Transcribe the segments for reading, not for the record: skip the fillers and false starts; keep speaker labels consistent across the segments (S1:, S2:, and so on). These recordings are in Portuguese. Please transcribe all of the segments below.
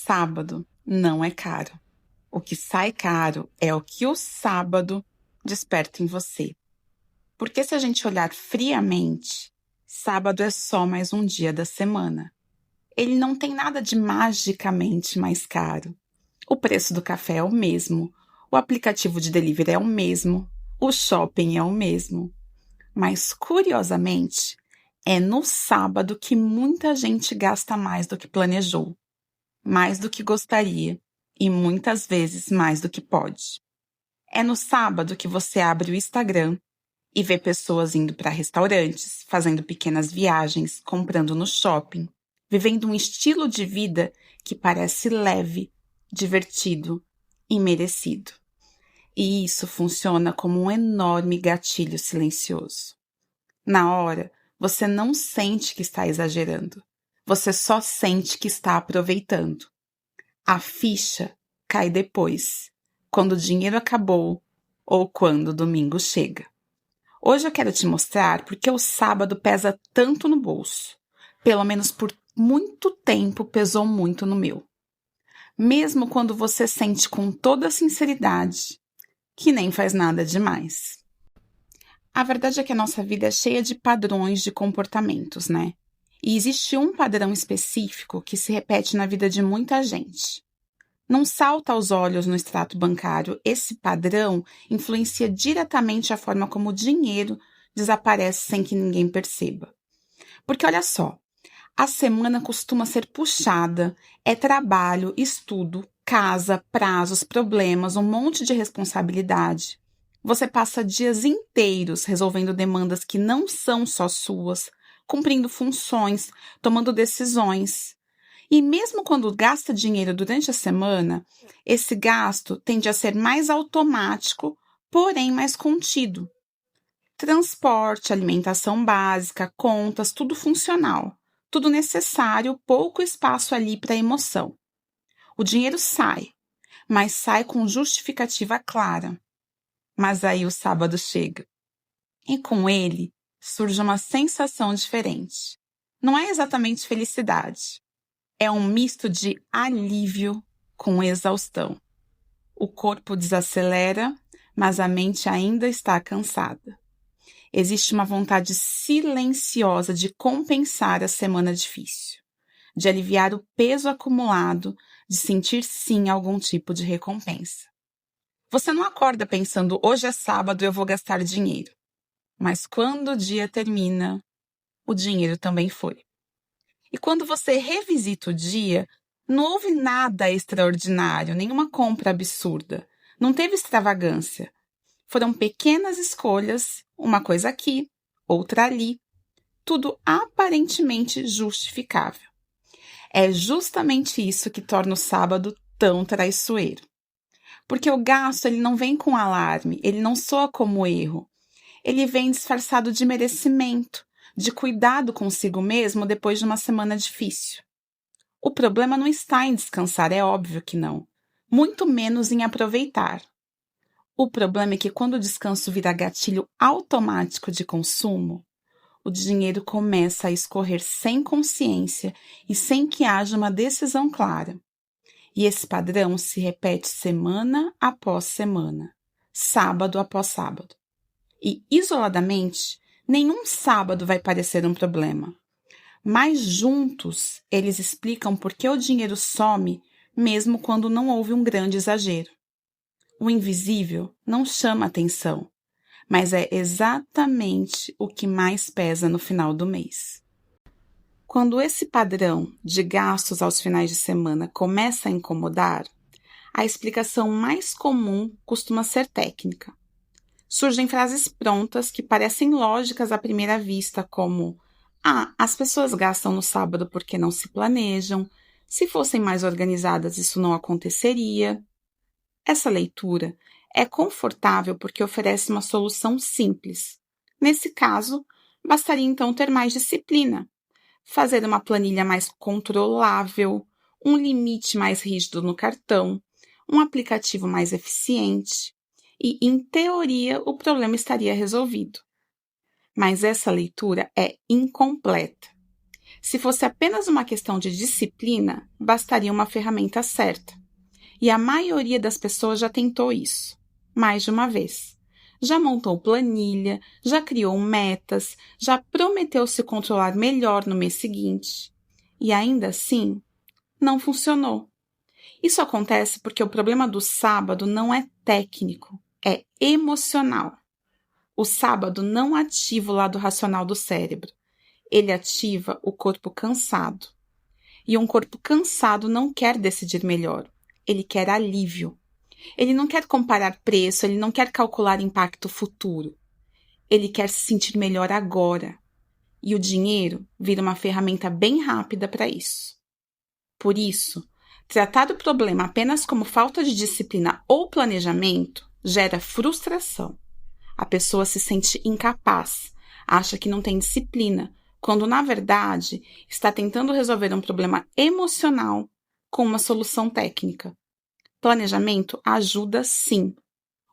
S1: sábado não é caro. O que sai caro é o que o sábado desperta em você. Porque se a gente olhar friamente, sábado é só mais um dia da semana. Ele não tem nada de magicamente mais caro. O preço do café é o mesmo, o aplicativo de delivery é o mesmo, o shopping é o mesmo. Mas, curiosamente, é no sábado que muita gente gasta mais do que planejou, mais do que gostaria e muitas vezes mais do que pode. É no sábado que você abre o Instagram e vê pessoas indo para restaurantes, fazendo pequenas viagens, comprando no shopping, vivendo um estilo de vida que parece leve, divertido e merecido. E isso funciona como um enorme gatilho silencioso. Na hora, você não sente que está exagerando. Você só sente que está aproveitando. A ficha cai depois, quando o dinheiro acabou ou quando o domingo chega. Hoje eu quero te mostrar porque o sábado pesa tanto no bolso. Pelo menos por muito tempo pesou muito no meu. Mesmo quando você sente com toda sinceridade que nem faz nada demais. A verdade é que a nossa vida é cheia de padrões de comportamentos, né? E existe um padrão específico que se repete na vida de muita gente. Não salta aos olhos no extrato bancário, esse padrão influencia diretamente a forma como o dinheiro desaparece sem que ninguém perceba. Porque olha só, a semana costuma ser puxada, é trabalho, estudo, casa, prazos, problemas, um monte de responsabilidade. Você passa dias inteiros resolvendo demandas que não são só suas, cumprindo funções, tomando decisões. E mesmo quando gasta dinheiro durante a semana, esse gasto tende a ser mais automático, porém mais contido. Transporte, alimentação básica, contas, tudo funcional. Tudo necessário, pouco espaço ali para emoção. O dinheiro sai, mas sai com justificativa clara. Mas aí o sábado chega. E com ele surge uma sensação diferente. Não é exatamente felicidade. É um misto de alívio com exaustão. O corpo desacelera, mas a mente ainda está cansada. Existe uma vontade silenciosa de compensar a semana difícil, de aliviar o peso acumulado, de sentir sim algum tipo de recompensa. Você não acorda pensando, hoje é sábado, eu vou gastar dinheiro. Mas quando o dia termina, o dinheiro também foi. E quando você revisita o dia, não houve nada extraordinário, nenhuma compra absurda. Não teve extravagância. Foram pequenas escolhas, uma coisa aqui, outra ali. Tudo aparentemente justificável. É justamente isso que torna o sábado tão traiçoeiro. Porque o gasto ele não vem com alarme, ele não soa como erro. Ele vem disfarçado de merecimento, de cuidado consigo mesmo depois de uma semana difícil. O problema não está em descansar, é óbvio que não. Muito menos em aproveitar. O problema é que quando o descanso vira gatilho automático de consumo, o dinheiro começa a escorrer sem consciência e sem que haja uma decisão clara. E esse padrão se repete semana após semana, sábado após sábado. E, isoladamente, nenhum sábado vai parecer um problema. Mas juntos, eles explicam por que o dinheiro some mesmo quando não houve um grande exagero. O invisível não chama atenção, mas é exatamente o que mais pesa no final do mês. Quando esse padrão de gastos aos finais de semana começa a incomodar, a explicação mais comum costuma ser técnica. Surgem frases prontas que parecem lógicas à primeira vista, como as pessoas gastam no sábado porque não se planejam, se fossem mais organizadas isso não aconteceria. Essa leitura é confortável porque oferece uma solução simples. Nesse caso, bastaria então ter mais disciplina, fazer uma planilha mais controlável, um limite mais rígido no cartão, um aplicativo mais eficiente e, em teoria, o problema estaria resolvido. Mas essa leitura é incompleta. Se fosse apenas uma questão de disciplina, bastaria uma ferramenta certa. E a maioria das pessoas já tentou isso, mais de uma vez. Já montou planilha, já criou metas, já prometeu se controlar melhor no mês seguinte. E ainda assim, não funcionou. Isso acontece porque o problema do sábado não é técnico, é emocional. O sábado não ativa o lado racional do cérebro. Ele ativa o corpo cansado. E um corpo cansado não quer decidir melhor. Ele quer alívio. Ele não quer comparar preço, ele não quer calcular impacto futuro. Ele quer se sentir melhor agora. E o dinheiro vira uma ferramenta bem rápida para isso. Por isso, tratar o problema apenas como falta de disciplina ou planejamento gera frustração. A pessoa se sente incapaz, acha que não tem disciplina, quando na verdade está tentando resolver um problema emocional com uma solução técnica. Planejamento ajuda sim.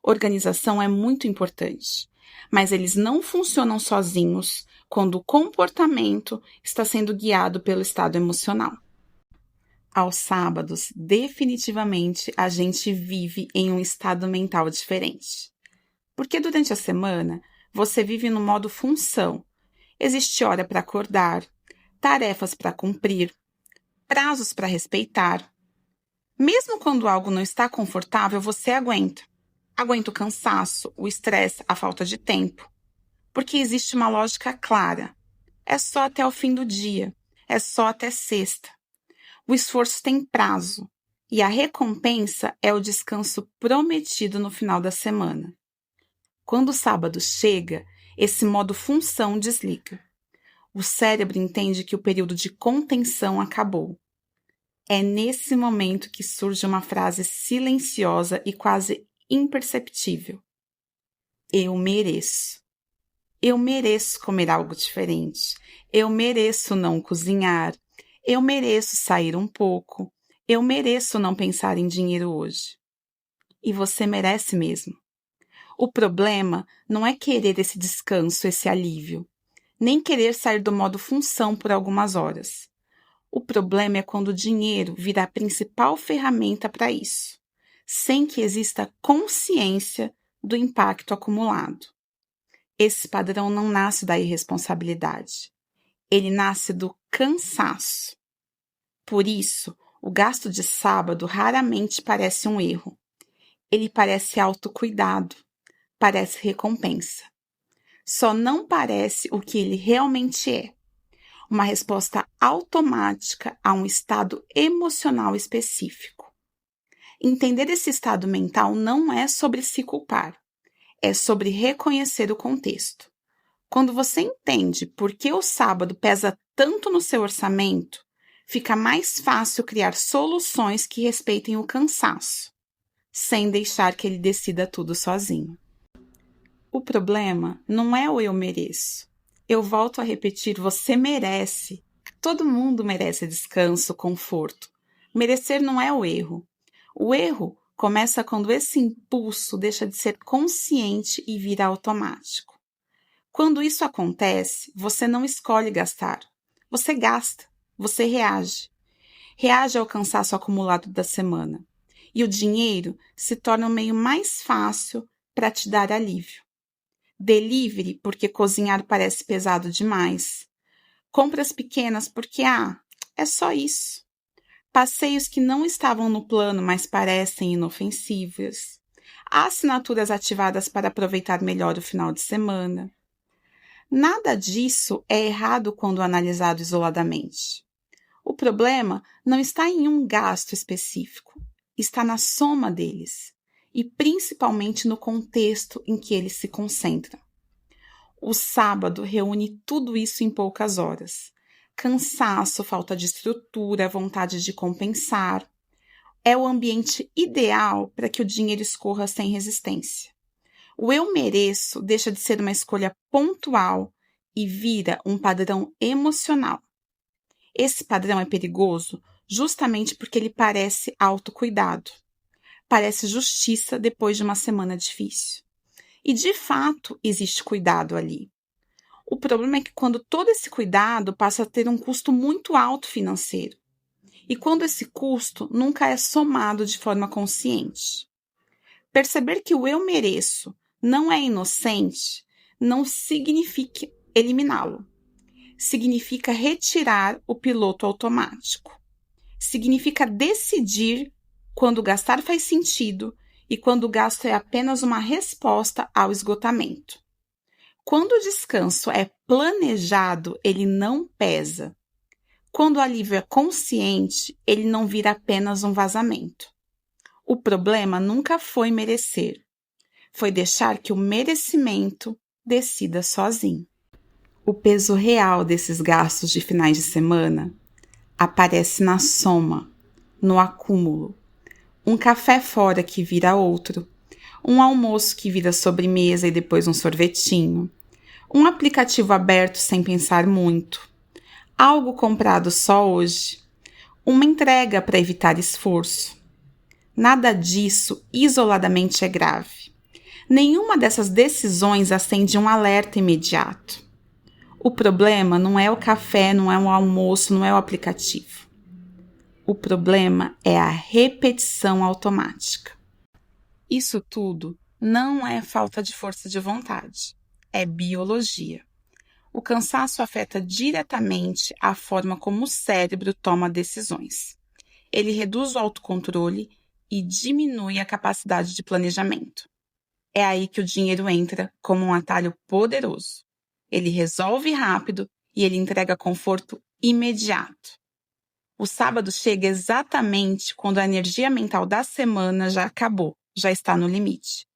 S1: Organização é muito importante, mas eles não funcionam sozinhos quando o comportamento está sendo guiado pelo estado emocional. Aos sábados, definitivamente a gente vive em um estado mental diferente. Porque durante a semana, você vive no modo função. Existe hora para acordar, tarefas para cumprir, prazos para respeitar. Mesmo quando algo não está confortável, você aguenta. Aguenta o cansaço, o estresse, a falta de tempo. Porque existe uma lógica clara. É só até o fim do dia. É só até sexta. O esforço tem prazo. E a recompensa é o descanso prometido no final da semana. Quando o sábado chega, esse modo função desliga. O cérebro entende que o período de contenção acabou. É nesse momento que surge uma frase silenciosa e quase imperceptível. Eu mereço. Eu mereço comer algo diferente. Eu mereço não cozinhar. Eu mereço sair um pouco. Eu mereço não pensar em dinheiro hoje. E você merece mesmo. O problema não é querer esse descanso, esse alívio, nem querer sair do modo função por algumas horas. O problema é quando o dinheiro vira a principal ferramenta para isso, sem que exista consciência do impacto acumulado. Esse padrão não nasce da irresponsabilidade. Ele nasce do cansaço. Por isso, o gasto de sábado raramente parece um erro. Ele parece autocuidado. Parece recompensa. Só não parece o que ele realmente é. Uma resposta automática a um estado emocional específico. Entender esse estado mental não é sobre se culpar. É sobre reconhecer o contexto. Quando você entende por que o sábado pesa tanto no seu orçamento, fica mais fácil criar soluções que respeitem o cansaço, sem deixar que ele decida tudo sozinho. O problema não é o eu mereço. Eu volto a repetir, você merece. Todo mundo merece descanso, conforto. Merecer não é o erro. O erro começa quando esse impulso deixa de ser consciente e vira automático. Quando isso acontece, você não escolhe gastar. Você gasta, você reage. Reage ao cansaço acumulado da semana. E o dinheiro se torna um meio mais fácil para te dar alívio. Delivery porque cozinhar parece pesado demais. Compras pequenas porque, é só isso. Passeios que não estavam no plano, mas parecem inofensivos. Assinaturas ativadas para aproveitar melhor o final de semana. Nada disso é errado quando analisado isoladamente. O problema não está em um gasto específico, está na soma deles. E principalmente no contexto em que eles se concentram. O sábado reúne tudo isso em poucas horas. Cansaço, falta de estrutura, vontade de compensar. É o ambiente ideal para que o dinheiro escorra sem resistência. O eu mereço deixa de ser uma escolha pontual e vira um padrão emocional. Esse padrão é perigoso justamente porque ele parece autocuidado. Parece justiça depois de uma semana difícil. E, de fato, existe cuidado ali. O problema é que quando todo esse cuidado passa a ter um custo muito alto financeiro. E quando esse custo nunca é somado de forma consciente. Perceber que o eu mereço não é inocente não significa eliminá-lo. Significa retirar o piloto automático. Significa decidir quando gastar faz sentido e quando o gasto é apenas uma resposta ao esgotamento. Quando o descanso é planejado, ele não pesa. Quando o alívio é consciente, ele não vira apenas um vazamento. O problema nunca foi merecer. Foi deixar que o merecimento decida sozinho. O peso real desses gastos de finais de semana aparece na soma, no acúmulo. Um café fora que vira outro, um almoço que vira sobremesa e depois um sorvetinho, um aplicativo aberto sem pensar muito, algo comprado só hoje, uma entrega para evitar esforço. Nada disso isoladamente é grave. Nenhuma dessas decisões acende um alerta imediato. O problema não é o café, não é o almoço, não é o aplicativo. O problema é a repetição automática. Isso tudo não é falta de força de vontade, é biologia. O cansaço afeta diretamente a forma como o cérebro toma decisões. Ele reduz o autocontrole e diminui a capacidade de planejamento. É aí que o dinheiro entra como um atalho poderoso. Ele resolve rápido e ele entrega conforto imediato. O sábado chega exatamente quando a energia mental da semana já acabou, já está no limite.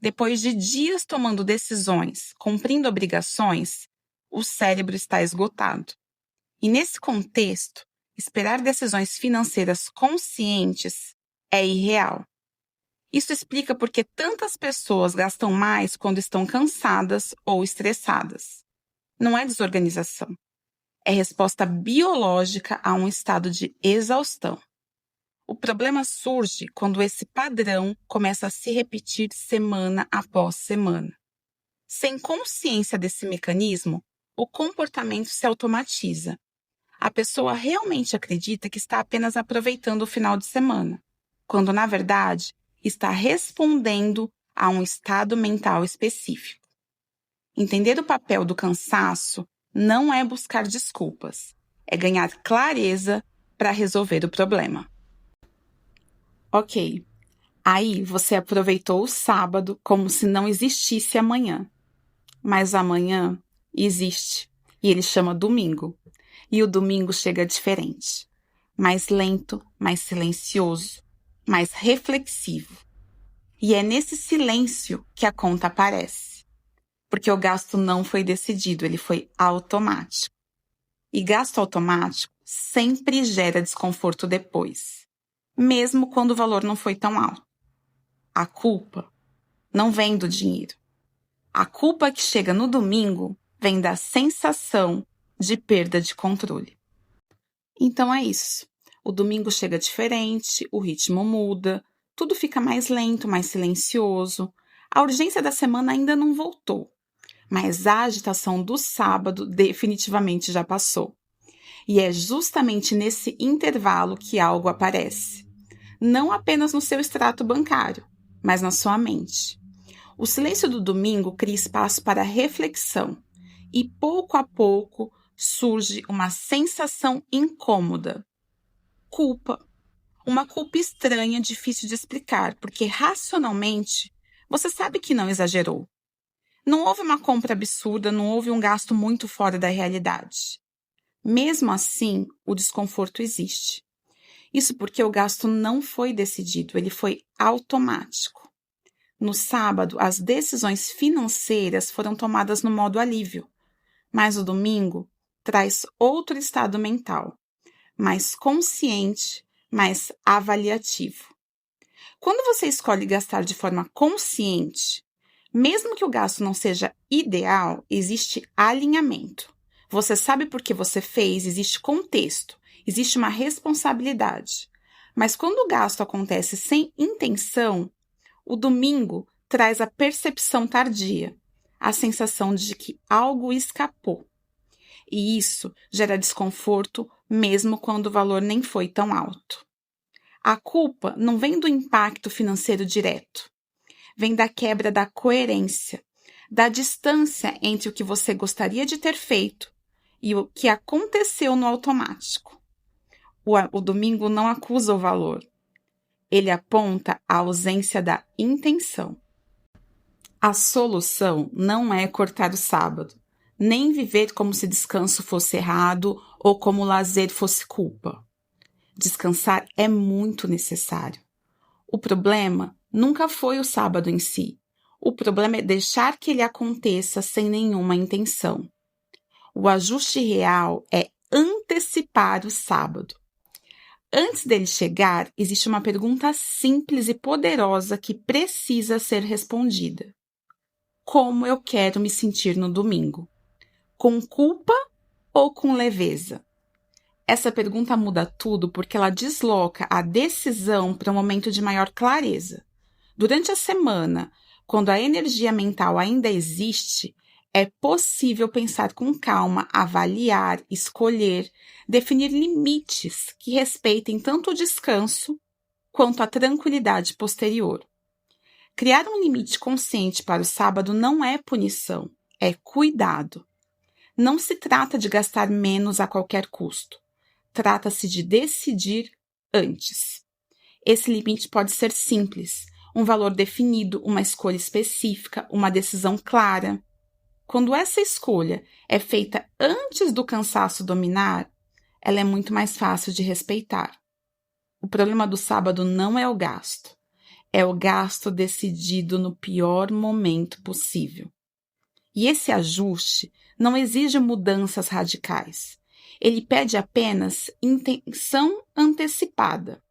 S1: Depois de dias tomando decisões, cumprindo obrigações, o cérebro está esgotado. E nesse contexto, esperar decisões financeiras conscientes é irreal. Isso explica por que tantas pessoas gastam mais quando estão cansadas ou estressadas. Não é desorganização. É resposta biológica a um estado de exaustão. O problema surge quando esse padrão começa a se repetir semana após semana. Sem consciência desse mecanismo, o comportamento se automatiza. A pessoa realmente acredita que está apenas aproveitando o final de semana, quando, na verdade, está respondendo a um estado mental específico. Entender o papel do cansaço não é buscar desculpas, é ganhar clareza para resolver o problema. Ok, aí você aproveitou o sábado como se não existisse amanhã. Mas amanhã existe e ele chama domingo. E o domingo chega diferente, mais lento, mais silencioso, mais reflexivo. E é nesse silêncio que a conta aparece. Porque o gasto não foi decidido, ele foi automático. E gasto automático sempre gera desconforto depois, mesmo quando o valor não foi tão alto. A culpa não vem do dinheiro. A culpa que chega no domingo vem da sensação de perda de controle. Então é isso. O domingo chega diferente, o ritmo muda, tudo fica mais lento, mais silencioso. A urgência da semana ainda não voltou, mas a agitação do sábado definitivamente já passou. E é justamente nesse intervalo que algo aparece. Não apenas no seu extrato bancário, mas na sua mente. O silêncio do domingo cria espaço para reflexão e, pouco a pouco, surge uma sensação incômoda. Culpa. Uma culpa estranha, difícil de explicar, porque racionalmente você sabe que não exagerou. Não houve uma compra absurda, não houve um gasto muito fora da realidade. Mesmo assim, o desconforto existe. Isso porque o gasto não foi decidido, ele foi automático. No sábado, as decisões financeiras foram tomadas no modo alívio, mas o domingo traz outro estado mental, mais consciente, mais avaliativo. Quando você escolhe gastar de forma consciente, mesmo que o gasto não seja ideal, existe alinhamento. Você sabe por que você fez, existe contexto, existe uma responsabilidade. Mas quando o gasto acontece sem intenção, o domingo traz a percepção tardia. a sensação de que algo escapou. E isso gera desconforto mesmo quando o valor nem foi tão alto. A culpa não vem do impacto financeiro direto, vem da quebra da coerência, da distância entre o que você gostaria de ter feito e o que aconteceu no automático. O domingo não acusa o valor, ele aponta a ausência da intenção. A solução não é cortar o sábado, nem viver como se descanso fosse errado ou como lazer fosse culpa. Descansar é muito necessário. O problema nunca foi o sábado em si. O problema é deixar que ele aconteça sem nenhuma intenção. O ajuste real é antecipar o sábado. Antes dele chegar, existe uma pergunta simples e poderosa que precisa ser respondida. Como eu quero me sentir no domingo? Com culpa ou com leveza? Essa pergunta muda tudo porque ela desloca a decisão para um momento de maior clareza. Durante a semana, quando a energia mental ainda existe, é possível pensar com calma, avaliar, escolher, definir limites que respeitem tanto o descanso quanto a tranquilidade posterior. Criar um limite consciente para o sábado não é punição, é cuidado. Não se trata de gastar menos a qualquer custo. Trata-se de decidir antes. Esse limite pode ser simples, um valor definido, uma escolha específica, uma decisão clara. Quando essa escolha é feita antes do cansaço dominar, ela é muito mais fácil de respeitar. O problema do sábado não é o gasto. É o gasto decidido no pior momento possível. E esse ajuste não exige mudanças radicais. Ele pede apenas intenção antecipada.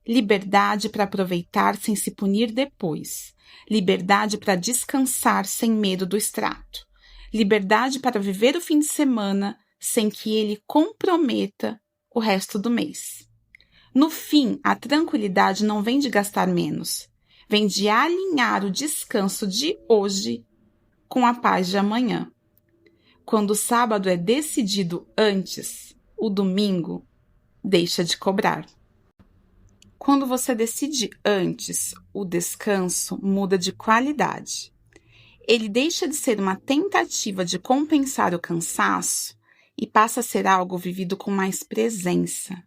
S1: Liberdade para aproveitar sem se punir depois. Liberdade para descansar sem medo do extrato. Liberdade para viver o fim de semana sem que ele comprometa o resto do mês. No fim, a tranquilidade não vem de gastar menos, vem de alinhar o descanso de hoje com a paz de amanhã. Quando o sábado é decidido antes, o domingo deixa de cobrar. Quando você decide antes, o descanso muda de qualidade. Ele deixa de ser uma tentativa de compensar o cansaço e passa a ser algo vivido com mais presença.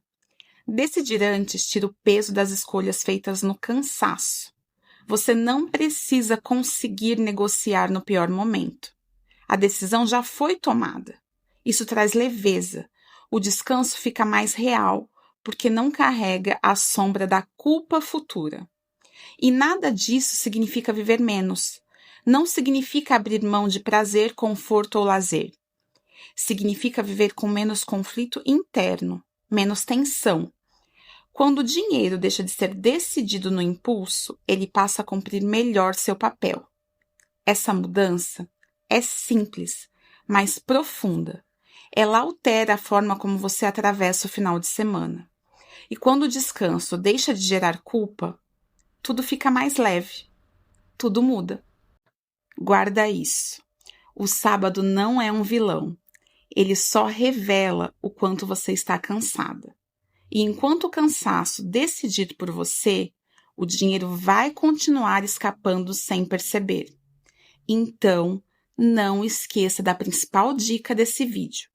S1: Decidir antes tira o peso das escolhas feitas no cansaço. Você não precisa conseguir negociar no pior momento. A decisão já foi tomada. Isso traz leveza. O descanso fica mais real, porque não carrega a sombra da culpa futura. E nada disso significa viver menos. Não significa abrir mão de prazer, conforto ou lazer. Significa viver com menos conflito interno, menos tensão. Quando o dinheiro deixa de ser decidido no impulso, ele passa a cumprir melhor seu papel. Essa mudança é simples, mas profunda. Ela altera a forma como você atravessa o final de semana. E quando o descanso deixa de gerar culpa, tudo fica mais leve. Tudo muda. Guarda isso. O sábado não é um vilão. Ele só revela o quanto você está cansada. E enquanto o cansaço decidir por você, o dinheiro vai continuar escapando sem perceber. Então, não esqueça da principal dica desse vídeo.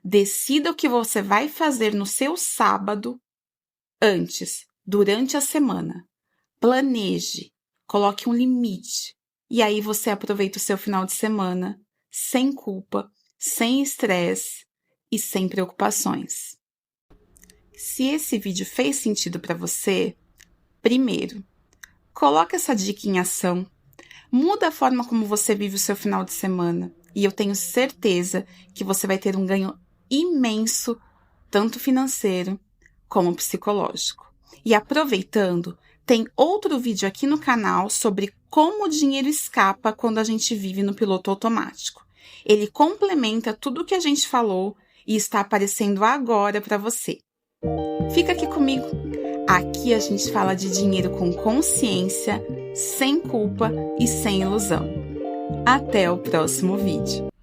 S1: Decida o que você vai fazer no seu sábado antes, durante a semana. Planeje, coloque um limite. E aí você aproveita o seu final de semana sem culpa, sem estresse e sem preocupações. Se esse vídeo fez sentido para você, primeiro, coloque essa dica em ação. Muda a forma como você vive o seu final de semana. E eu tenho certeza que você vai ter um ganho imenso, tanto financeiro como psicológico. E aproveitando, tem outro vídeo aqui no canal sobre como o dinheiro escapa quando a gente vive no piloto automático. Ele complementa tudo o que a gente falou e está aparecendo agora para você. Fica aqui comigo. Aqui a gente fala de dinheiro com consciência, sem culpa e sem ilusão. Até o próximo vídeo.